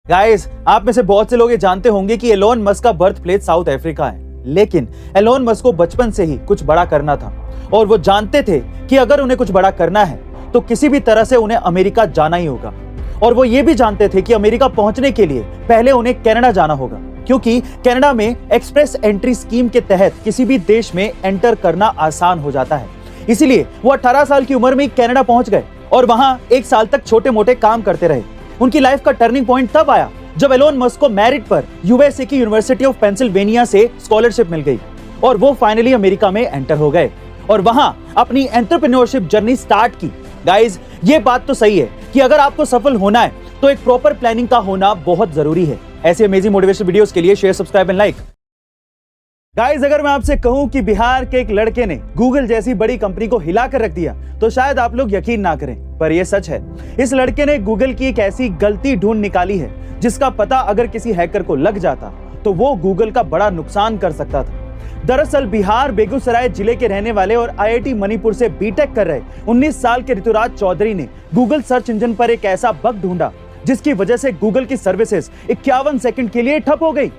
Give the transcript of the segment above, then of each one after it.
Guys, आप में से बहुत से लोग ये जानते होंगे कि एलोन मस्क का बर्थ प्लेस साउथ अफ्रीका है, लेकिन एलोन मस्क को बचपन से ही कुछ बड़ा करना था और वो जानते थे कि अगर उन्हें कुछ बड़ा करना है तो किसी भी तरह से उन्हें अमेरिका जाना ही होगा। और वो ये भी जानते थे कि अमेरिका पहुंचने के लिए पहले उन्हें कनाडा जाना होगा, क्योंकि कनाडा में एक्सप्रेस एंट्री स्कीम के तहत किसी भी देश में एंटर करना आसान हो जाता है। इसीलिए वो 18 साल की उम्र में कनाडा पहुंच गए और वहां 1 साल तक छोटे मोटे काम करते रहे। उनकी लाइफ का टर्निंग पॉइंट तब आया जब एलोन मस्क को मेरिट पर यूएसए की यूनिवर्सिटी ऑफ पेंसिल्वेनिया से स्कॉलरशिप मिल गई और वो फाइनली अमेरिका में एंटर हो गए और वहां अपनी एंटरप्रेन्योरशिप जर्नी स्टार्ट की। गाइस, ये बात तो सही है कि अगर आपको सफल होना है तो एक प्रॉपर प्लानिंग का होना बहुत जरूरी है। ऐसे अमेजिंग मोटिवेशनल वीडियोस के लिए share, subscribe and like. Guys, अगर मैं आपसे कहूं कि बिहार के एक लड़के ने गूगल जैसी बड़ी कंपनी को हिला कर रख दिया तो शायद आप लोग यकीन ना करें, पर यह सच है। इस लड़के ने गूगल की एक ऐसी गलती ढूंढ निकाली है जिसका पता अगर किसी हैकर को लग जाता तो वो गूगल का बड़ा नुकसान कर सकता था। दरअसल बिहार बेगूसराय जिले के रहने वाले और आईआईटी मणिपुर से बीटेक कर रहे 19 साल के ऋतुराज चौधरी ने गूगल सर्च इंजन पर एक ऐसा बग ढूंढा जिसकी वजह से गूगल की सर्विसेज 51 सेकंड के लिए ठप हो गई,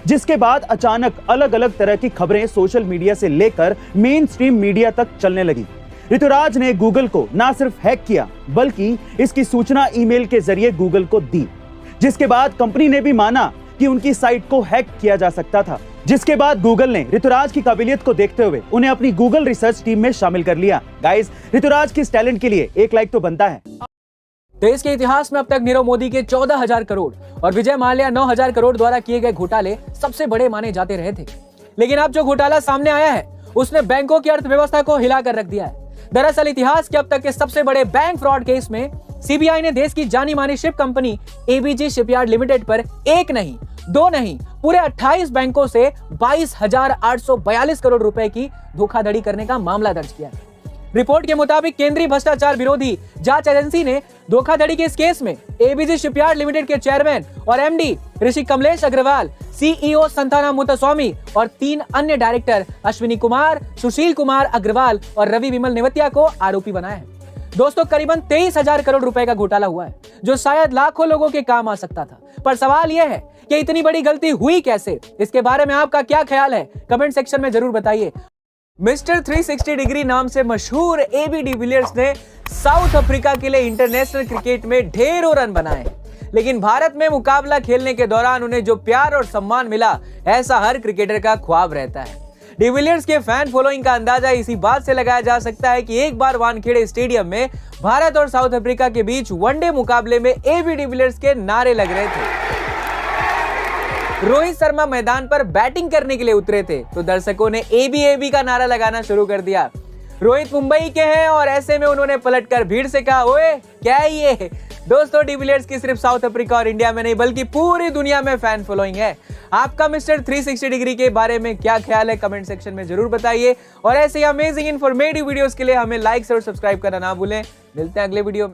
जिसके बाद अचानक अलग अलग तरह की खबरें सोशल मीडिया से लेकर मेन स्ट्रीम मीडिया तक चलने लगी। ऋतुराज ने गूगल को ना सिर्फ हैक किया बल्कि इसकी सूचना ईमेल के जरिए गूगल को दी, जिसके बाद कंपनी ने भी माना कि उनकी साइट को हैक किया जा सकता था। जिसके बाद गूगल ने ऋतुराज की काबिलियत को देखते हुए उन्हें अपनी गूगल रिसर्च टीम में शामिल कर लिया। गाइस, ऋतुराज की इस टैलेंट के लिए एक लाइक तो बनता है। देश के इतिहास में अब तक नीरव मोदी के 14,000 करोड़ और विजय माल्या 9,000 करोड़ द्वारा किए गए घोटाले सबसे बड़े माने जाते रहे थे, लेकिन अब जो घोटाला सामने आया है उसने बैंकों की अर्थव्यवस्था को हिला कर रख दिया है। दरअसल इतिहास के अब तक के सबसे बड़े बैंक फ्रॉड केस में सीबीआई ने देश की जानी मानी ship company ABG shipyard limited पर एक नहीं, दो नहीं, पूरे 28 बैंकों से 22,842 करोड़ रुपए की धोखाधड़ी करने का मामला दर्ज किया है। रिपोर्ट के मुताबिक केंद्रीय भ्रष्टाचार विरोधी जांच एजेंसी ने धोखाधड़ी के इस केस में एबीजी शिपयार्ड लिमिटेड के चेयरमैन और एमडी ऋषि कमलेश अग्रवाल, सीईओ संताना मुत्तस्वामी और 3 अन्य डायरेक्टर अश्विनी कुमार, सुशील कुमार अग्रवाल और रवि विमल नेवतिया को आरोपी बनाया है। दोस्तों, करीबन 23,000 करोड़ रुपए का घोटाला हुआ है जो शायद लाखों लोगों के काम आ सकता था। पर सवाल यह है कि इतनी बड़ी गलती हुई कैसे? इसके बारे में आपका क्या ख्याल है? कमेंट सेक्शन में जरूर बताइए। मिस्टर 360 डिग्री नाम से मशहूर एबी डिविलियर्स ने साउथ अफ्रीका के लिए इंटरनेशनल क्रिकेट में ढेरों रन बनाए, लेकिन भारत में मुकाबला खेलने के दौरान उन्हें जो प्यार और सम्मान मिला, ऐसा हर क्रिकेटर का ख्वाब रहता है। डिविलियर्स के फैन फॉलोइंग का अंदाजा इसी बात से लगाया जा सकता है कि एक बार वानखेड़े स्टेडियम में भारत और साउथ अफ्रीका के बीच वनडे मुकाबले में एबी डिविलियर्स के नारे लग रहे थे। रोहित शर्मा मैदान पर बैटिंग करने के लिए उतरे थे तो दर्शकों ने एबी का नारा लगाना शुरू कर दिया। रोहित मुंबई के हैं और ऐसे में उन्होंने पलटकर भीड़ से कहा, ओए क्या है ये? दोस्तों, डिविलियर्स की सिर्फ साउथ अफ्रीका और इंडिया में नहीं बल्कि पूरी दुनिया में फैन फॉलोइंग है। आपका मिस्टर 360 डिग्री के बारे में क्या ख्याल है? कमेंट सेक्शन में जरूर बताइए और ऐसे ही अमेजिंग इन्फॉर्मेटिव वीडियोस के लिए हमें लाइक और सब्सक्राइब करना ना भूलें। मिलते हैं अगले वीडियो में।